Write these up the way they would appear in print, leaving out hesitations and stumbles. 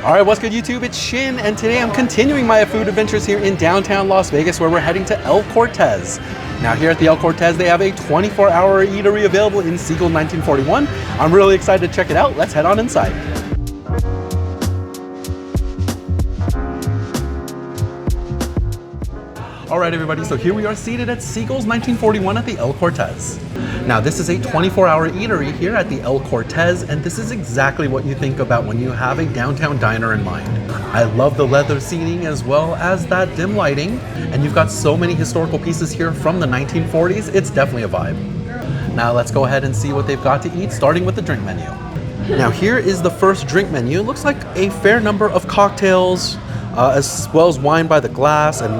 All right, what's good YouTube? It's Shin, and today I'm continuing my food adventures here in downtown Las Vegas, where we're heading to El Cortez. Now here at the El Cortez, they have a 24-hour eatery available in Siegel 1941. I'm really excited to check it out. Let's head on inside. All right, everybody, so here we are seated at Siegel's 1941 at the El Cortez. Now, this is a 24-hour eatery here at the El Cortez, and this is exactly what you think about when you have a downtown diner in mind. I love the leather seating as well as that dim lighting, and you've got so many historical pieces here from the 1940s. It's definitely a vibe. Now, let's go ahead and see what they've got to eat, starting with the drink menu. Now, here is the first drink menu. It looks like a fair number of cocktails, as well as wine by the glass, and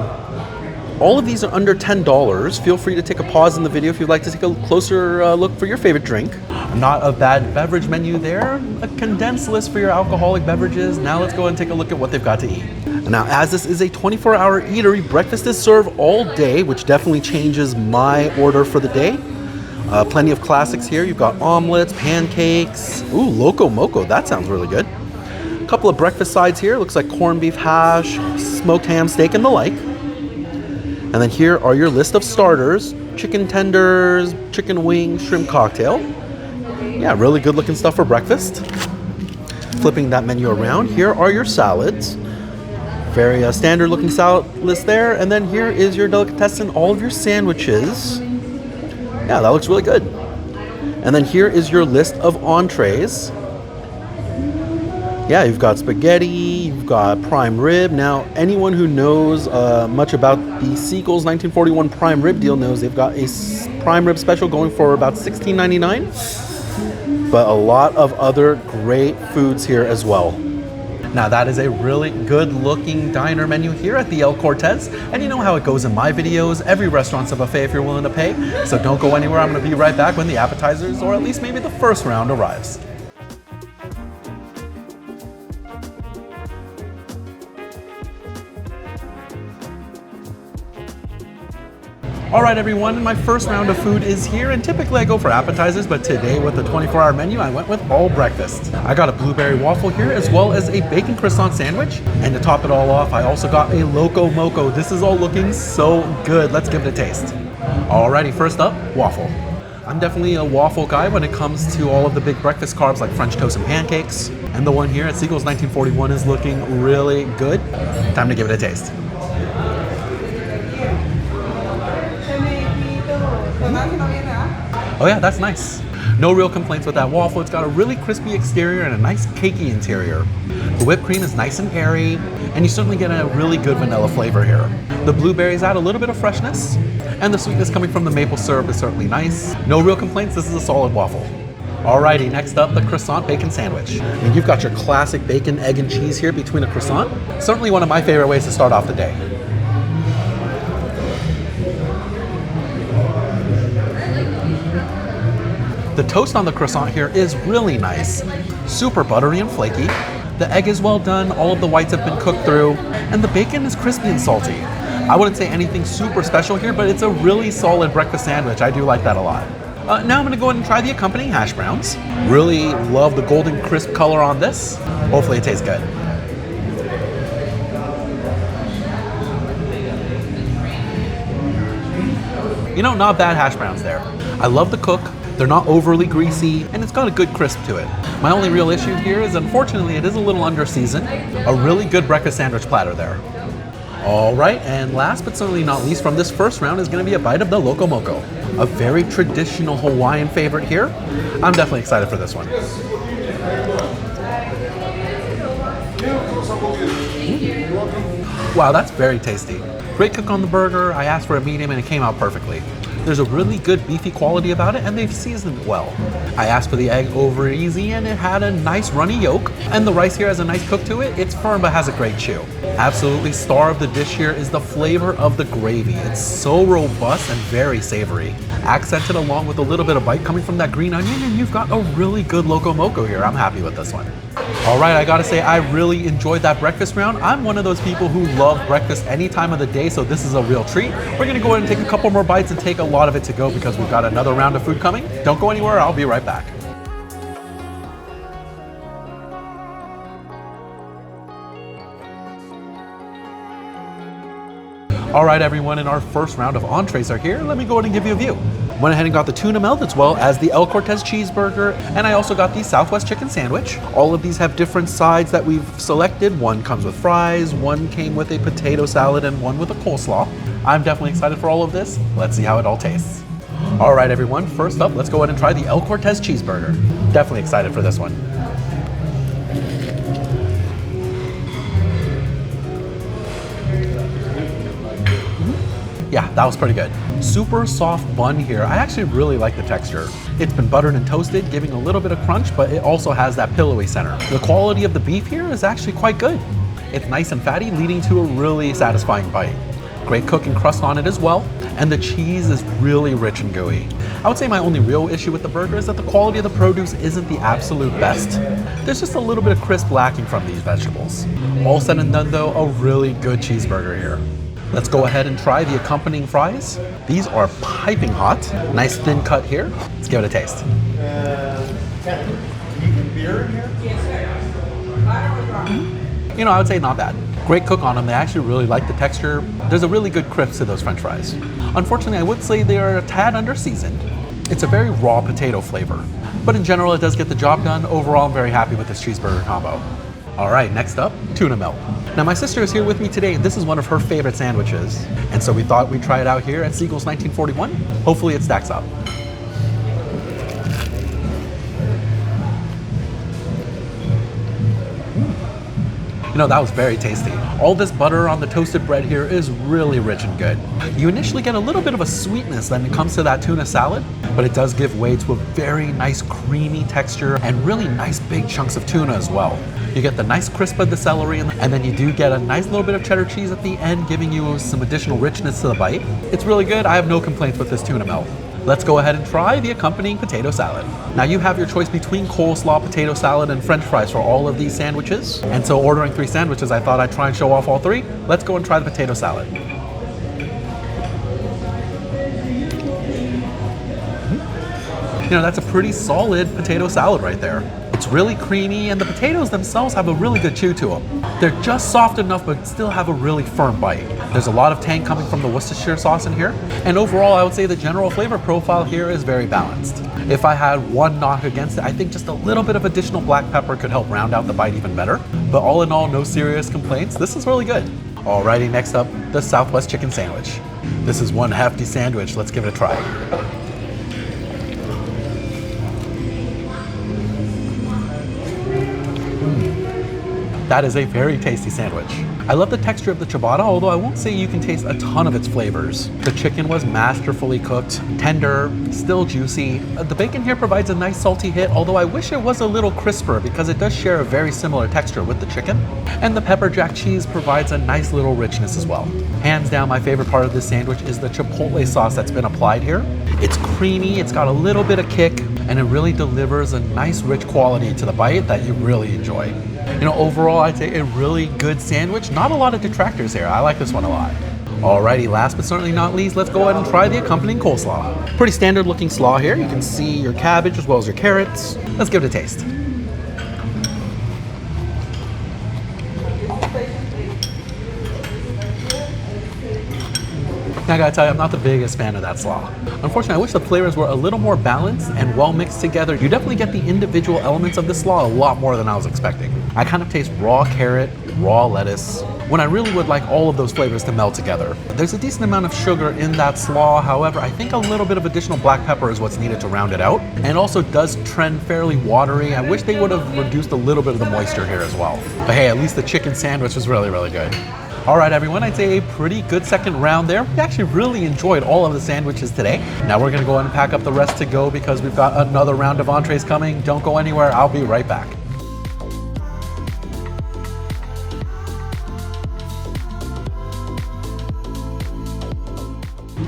all of these are under $10. Feel free to take a pause in the video if you'd like to take a closer look for your favorite drink. Not a bad beverage menu there. A condensed list for your alcoholic beverages. Now let's go and take a look at what they've got to eat. Now, as this is a 24-hour eatery, breakfast is served all day, which definitely changes my order for the day. Plenty of classics here. You've got omelets, pancakes. Ooh, Loco Moco. That sounds really good. A couple of breakfast sides here. Looks like corned beef hash, smoked ham steak, and the like. And then here are your list of starters: chicken tenders, chicken wings, shrimp cocktail. Yeah, really good looking stuff for breakfast. Flipping that menu around, here are your salads. Very standard looking salad list there. And then here is your delicatessen, all of your sandwiches. Yeah, that looks really good. And then here is your list of entrees. Yeah, you've got spaghetti, you've got prime rib. Now, anyone who knows much about the Siegel's 1941 prime rib deal knows they've got a prime rib special going for about $16.99. But a lot of other great foods here as well. Now, that is a really good looking diner menu here at the El Cortez. And you know how it goes in my videos. Every restaurant's a buffet if you're willing to pay. So don't go anywhere. I'm going to be right back when the appetizers, or at least maybe the first round, arrives. All right, everyone, my first round of food is here, and typically I go for appetizers, but today with the 24-hour menu, I went with all breakfast. I got a blueberry waffle here, as well as a bacon croissant sandwich, and to top it all off, I also got a Loco Moco. This is all looking so good. Let's give it a taste. Alrighty, first up, waffle. I'm definitely a waffle guy when it comes to all of the big breakfast carbs like French toast and pancakes, and the one here at Siegel's 1941 is looking really good. Time to give it a taste. Oh yeah, that's nice. No real complaints with that waffle. It's got a really crispy exterior and a nice cakey interior. The whipped cream is nice and airy, and you certainly get a really good vanilla flavor here. The blueberries add a little bit of freshness, and the sweetness coming from the maple syrup is certainly nice. No real complaints, this is a solid waffle. Alrighty, next up, the croissant bacon sandwich. I mean, you've got your classic bacon, egg, and cheese here between a croissant. Certainly one of my favorite ways to start off the day. The toast on the croissant here is really nice. Super buttery and flaky. The egg is well done, all of the whites have been cooked through, and the bacon is crispy and salty. I wouldn't say anything super special here, but it's a really solid breakfast sandwich. I do like that a lot. Now I'm gonna go ahead and try the accompanying hash browns. Really love the golden crisp color on this. Hopefully it tastes good. You know, not bad hash browns there. I love the cook. They're not overly greasy, and it's got a good crisp to it. My only real issue here is, unfortunately, it is a little under seasoned. A really good breakfast sandwich platter there. All right, and last but certainly not least from this first round is gonna be a bite of the Loco Moco. A very traditional Hawaiian favorite here. I'm definitely excited for this one. Wow, that's very tasty. Great cook on the burger. I asked for a medium and it came out perfectly. There's a really good beefy quality about it, and they've seasoned it well. I asked for the egg over easy, and it had a nice runny yolk, and the rice here has a nice cook to it. It's firm but has a great chew. Absolutely star of the dish here is the flavor of the gravy. It's so robust and very savory. Accented along with a little bit of bite coming from that green onion, and you've got a really good Loco Moco here. I'm happy with this one. All right, I gotta say, I really enjoyed that breakfast round. I'm one of those people who love breakfast any time of the day, so this is a real treat. We're gonna go ahead and take a couple more bites and take a lot of it to go because we've got another round of food coming. Don't go anywhere, I'll be right back. All right, everyone, and our first round of entrees are here. Let me go ahead and give you a view. Went ahead and got the tuna melt as well as the El Cortez cheeseburger, and I also got the Southwest chicken sandwich. All of these have different sides that we've selected. One comes with fries, one came with a potato salad, and one with a coleslaw. I'm definitely excited for all of this. Let's see how it all tastes. All right, everyone, first up, let's go ahead and try the El Cortez cheeseburger. Definitely excited for this one. Yeah, that was pretty good. Super soft bun here. I actually really like the texture. It's been buttered and toasted, giving a little bit of crunch, but it also has that pillowy center. The quality of the beef here is actually quite good. It's nice and fatty, leading to a really satisfying bite. Great cooking crust on it as well, and the cheese is really rich and gooey. I would say my only real issue with the burger is that the quality of the produce isn't the absolute best. There's just a little bit of crisp lacking from these vegetables. All said and done though, a really good cheeseburger here. Let's go ahead and try the accompanying fries. These are piping hot. Nice thin cut here. Let's give it a taste. Can you get beer in here? You know, I would say not bad. Great cook on them. They actually really like the texture. There's a really good crisp to those French fries. Unfortunately, I would say they are a tad under seasoned. It's a very raw potato flavor, but in general, it does get the job done. Overall, I'm very happy with this cheeseburger combo. All right, next up, tuna melt. Now my sister is here with me today. This is one of her favorite sandwiches. And so we thought we'd try it out here at Siegel's 1941. Hopefully it stacks up. You know, that was very tasty. All this butter on the toasted bread here is really rich and good. You initially get a little bit of a sweetness when it comes to that tuna salad, but it does give way to a very nice creamy texture and really nice big chunks of tuna as well. You get the nice crisp of the celery, and then you do get a nice little bit of cheddar cheese at the end, giving you some additional richness to the bite. It's really good. I have no complaints with this tuna melt. Let's go ahead and try the accompanying potato salad. Now you have your choice between coleslaw, potato salad, and French fries for all of these sandwiches. And so ordering 3 sandwiches, I thought I'd try and show off all 3. Let's go and try the potato salad. You know, that's a pretty solid potato salad right there. It's really creamy, and the potatoes themselves have a really good chew to them. They're just soft enough, but still have a really firm bite. There's a lot of tang coming from the Worcestershire sauce in here, and overall, I would say the general flavor profile here is very balanced. If I had one knock against it, I think just a little bit of additional black pepper could help round out the bite even better. But all in all, no serious complaints. This is really good. Alrighty, next up, the Southwest chicken sandwich. This is one hefty sandwich. Let's give it a try. That is a very tasty sandwich. I love the texture of the ciabatta, although I won't say you can taste a ton of its flavors. The chicken was masterfully cooked, tender, still juicy. The bacon here provides a nice salty hit, although I wish it was a little crisper because it does share a very similar texture with the chicken. And the pepper jack cheese provides a nice little richness as well. Hands down, my favorite part of this sandwich is the chipotle sauce that's been applied here. It's creamy, it's got a little bit of kick, and it really delivers a nice rich quality to the bite that you really enjoy. You know, overall, I'd say a really good sandwich. Not a lot of detractors here. I like this one a lot. Alrighty, last but certainly not least, let's go ahead and try the accompanying coleslaw. Pretty standard looking slaw here. You can see your cabbage as well as your carrots. Let's give it a taste. I gotta tell you, I'm not the biggest fan of that slaw. Unfortunately, I wish the flavors were a little more balanced and well mixed together. You definitely get the individual elements of the slaw a lot more than I was expecting. I kind of taste raw carrot, raw lettuce, when I really would like all of those flavors to meld together. There's a decent amount of sugar in that slaw, however, I think a little bit of additional black pepper is what's needed to round it out. And it also does trend fairly watery. I wish they would have reduced a little bit of the moisture here as well. But hey, at least the chicken sandwich was really, really good. All right, everyone, I'd say a pretty good second round there. We actually really enjoyed all of the sandwiches today. Now we're gonna go ahead and pack up the rest to go because we've got another round of entrees coming. Don't go anywhere, I'll be right back.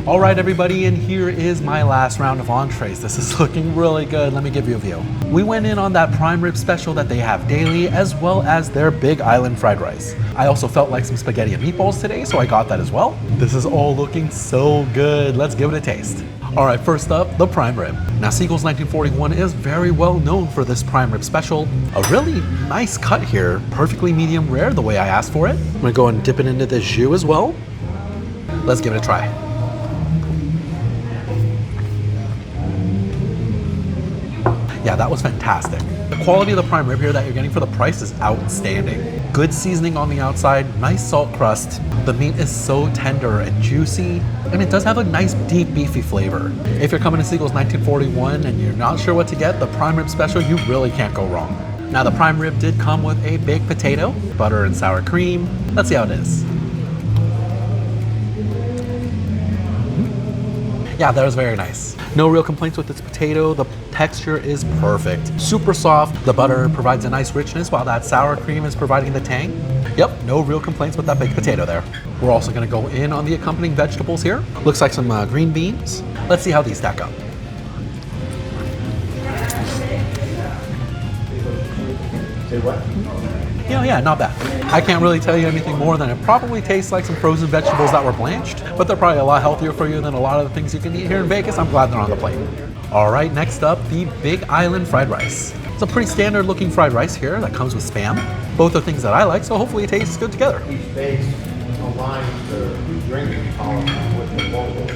All right, everybody, and here is my last round of entrees. This is looking really good. Let me give you a view. We went in on that prime rib special that they have daily, as well as their Big Island fried rice. I also felt like some spaghetti and meatballs today, so I got that as well. This is all looking so good. Let's give it a taste. All right, first up, the prime rib. Now, Siegel's 1941 is very well known for this prime rib special. A really nice cut here, perfectly medium rare the way I asked for it. I'm gonna go and dip it into the jus as well. Let's give it a try. Yeah, that was fantastic. The quality of the prime rib here that you're getting for the price is outstanding. Good seasoning on the outside, nice salt crust. The meat is so tender and juicy, and it does have a nice deep beefy flavor. If you're coming to Siegel's 1941 and you're not sure what to get, the prime rib special, you really can't go wrong. Now the prime rib did come with a baked potato, butter and sour cream. Let's see how it is. Yeah, that was very nice. No real complaints with this potato. The texture is perfect. Super soft. The butter provides a nice richness while that sour cream is providing the tang. Yep, no real complaints with that baked potato there. We're also gonna go in on the accompanying vegetables here. Looks like some green beans. Let's see how these stack up. Say what? Yeah, not bad. I can't really tell you anything more than it probably tastes like some frozen vegetables that were blanched, but they're probably a lot healthier for you than a lot of the things you can eat here in Vegas. I'm glad they're on the plate. All right, next up, the Big Island fried rice. It's a pretty standard looking fried rice here that comes with Spam. Both are things that I like, so hopefully it tastes good together. Each base aligns the drinking column with the logo.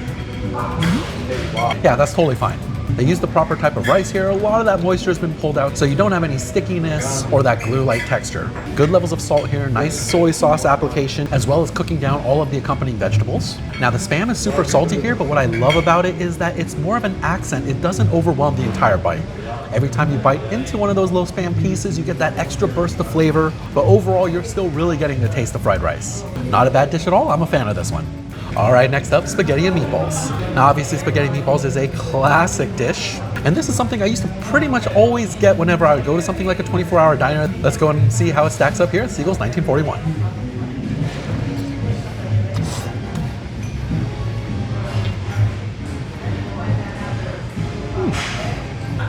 Yeah, that's totally fine. They use the proper type of rice here. A lot of that moisture has been pulled out, so you don't have any stickiness or that glue-like texture. Good levels of salt here, nice soy sauce application, as well as cooking down all of the accompanying vegetables. Now the Spam is super salty here, but what I love about it is that it's more of an accent. It doesn't overwhelm the entire bite. Every time you bite into one of those little Spam pieces, you get that extra burst of flavor, but overall, you're still really getting the taste of fried rice. Not a bad dish at all. I'm a fan of this one. All right, next up, spaghetti and meatballs. Now, obviously, spaghetti and meatballs is a classic dish, and this is something I used to pretty much always get whenever I would go to something like a 24-hour diner. Let's go and see how it stacks up here at Siegel's 1941.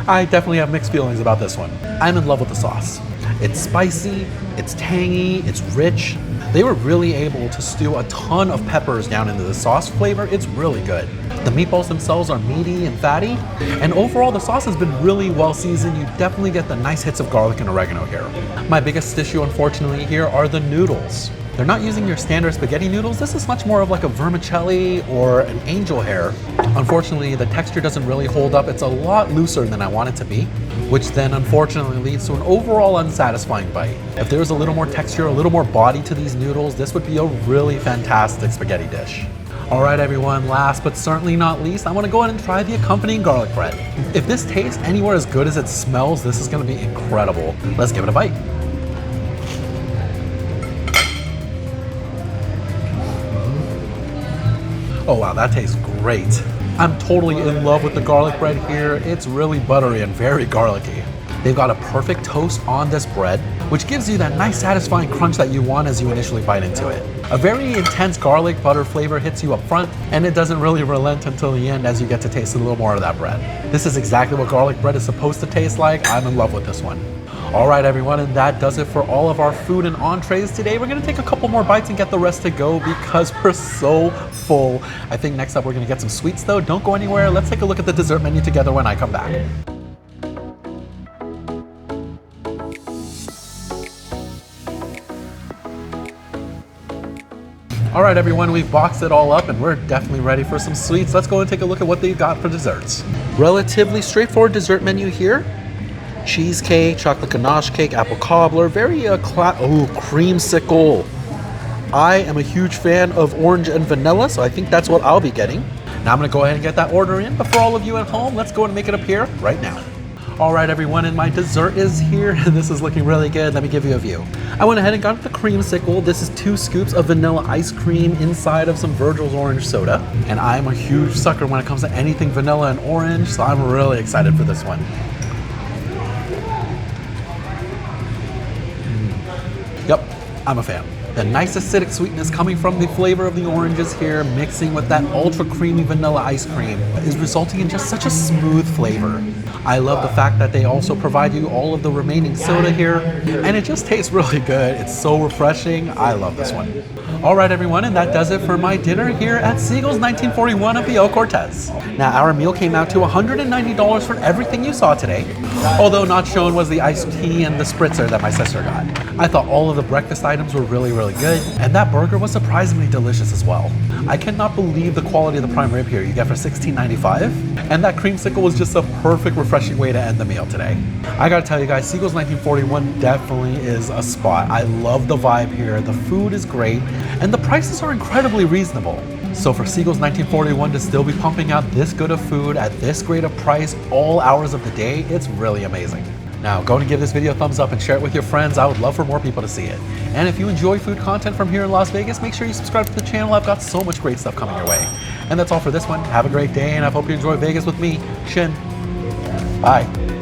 I definitely have mixed feelings about this one. I'm in love with the sauce. It's spicy, it's tangy, it's rich. They were really able to stew a ton of peppers down into the sauce flavor. It's really good. The meatballs themselves are meaty and fatty, and overall the sauce has been really well seasoned. You definitely get the nice hits of garlic and oregano here. My biggest issue, unfortunately, here are the noodles. They're not using your standard spaghetti noodles. This is much more of like a vermicelli or an angel hair. Unfortunately, the texture doesn't really hold up. It's a lot looser than I want it to be, which then unfortunately leads to an overall unsatisfying bite. If there was a little more texture, a little more body to these noodles, this would be a really fantastic spaghetti dish. All right, everyone, last but certainly not least, I want to go ahead and try the accompanying garlic bread. If this tastes anywhere as good as it smells, this is going to be incredible. Let's give it a bite. Oh wow, that tastes great. I'm totally in love with the garlic bread here. It's really buttery and very garlicky. They've got a perfect toast on this bread, which gives you that nice satisfying crunch that you want as you initially bite into it. A very intense garlic butter flavor hits you up front, and it doesn't really relent until the end as you get to taste a little more of that bread. This is exactly what garlic bread is supposed to taste like. I'm in love with this one. All right, everyone, and that does it for all of our food and entrees today. We're gonna take a couple more bites and get the rest to go because we're so full. I think next up we're gonna get some sweets though. Don't go anywhere. Let's take a look at the dessert menu together when I come back. All right, everyone, we've boxed it all up and we're definitely ready for some sweets. Let's go and take a look at what they've got for desserts. Relatively straightforward dessert menu here. Cheesecake, chocolate ganache cake, apple cobbler, very creamsicle. I am a huge fan of orange and vanilla, so I think that's what I'll be getting. Now I'm gonna go ahead and get that order in, but for all of you at home, let's go and make it appear right now. All right, everyone, and my dessert is here, and this is looking really good. Let me give you a view. I went ahead and got the creamsicle. This is 2 scoops of vanilla ice cream inside of some Virgil's orange soda, and I'm a huge sucker when it comes to anything vanilla and orange, so I'm really excited for this one. Yep, I'm a fan. The nice acidic sweetness coming from the flavor of the oranges here, mixing with that ultra creamy vanilla ice cream, is resulting in just such a smooth flavor. I love the fact that they also provide you all of the remaining soda here, and it just tastes really good. It's so refreshing. I love this one. All right, everyone, and that does it for my dinner here at Siegel's 1941 at the El Cortez. Now, our meal came out to $190 for everything you saw today, although not shown was the iced tea and the spritzer that my sister got. I thought all of the breakfast items were really really good, and that burger was surprisingly delicious as well. I cannot believe the quality of the prime rib here you get for $16.95, and that creamsicle was just a perfect, refreshing way to end the meal today. I gotta tell you guys, Siegel's 1941 definitely is a spot. I love the vibe here, the food is great, and the prices are incredibly reasonable. So for Siegel's 1941 to still be pumping out this good of food at this great a price all hours of the day, it's really amazing. Now go and give this video a thumbs up and share it with your friends. I would love for more people to see it. And if you enjoy food content from here in Las Vegas, make sure you subscribe to the channel. I've got so much great stuff coming your way. And that's all for this one. Have a great day, and I hope you enjoy Vegas with me, Shin. Bye.